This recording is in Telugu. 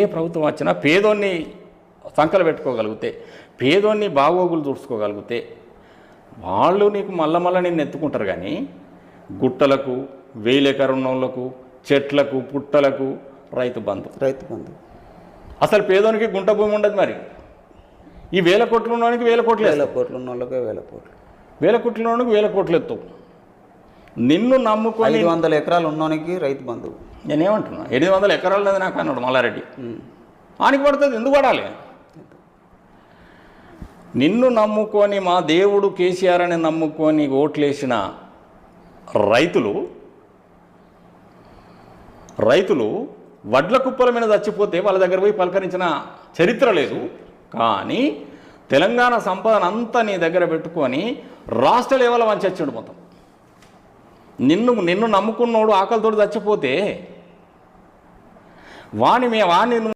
ఏ ప్రభుత్వం వచ్చినా పేదోన్ని సంకలు పెట్టుకోగలిగితే, పేదోన్ని బాగోగులు చూసుకోగలిగితే వాళ్ళు నీకు మళ్ళా నిన్ను ఎత్తుకుంటారు. కానీ గుట్టలకు, 1000 ఎకరాలకు, చెట్లకు, పుట్టలకు రైతు బంధు అసలు పేదోనికి గుంట భూమి ఉండదు. మరి ఈ 1000 కోట్లు ఉన్నవానికి 1000 కోట్లు, 1000 కోట్లు ఉన్న వాళ్ళకి 1000 కోట్లు, 1000 కోట్లు ఉన్నవానికి 1000 కోట్లు ఎత్తు. నిన్ను నమ్ముకొని 500 ఎకరాలు ఉన్నవానికి రైతు బంధు. నేనేమంటున్నా, 800 ఎకరాలు లేదు నాకు అన్నాడు మల్లారెడ్డి. ఆనికి పడుతుంది, ఎందుకు పడాలి? నిన్ను నమ్ముకొని మా దేవుడు కేసీఆర్ అని నమ్ముకొని ఓట్లేసిన రైతులు వడ్ల కుప్పల మీద చచ్చిపోతే వాళ్ళ దగ్గర పోయి పలకరించిన చరిత్ర లేదు. కానీ తెలంగాణ సంపదన అంతా నీ దగ్గర పెట్టుకొని రాష్ట్ర లెవెల్ మంచి వచ్చిండు మొత్తం. నిన్ను నమ్ముకున్నోడు ఆకలితోడు చచ్చిపోతే వాణ్ణి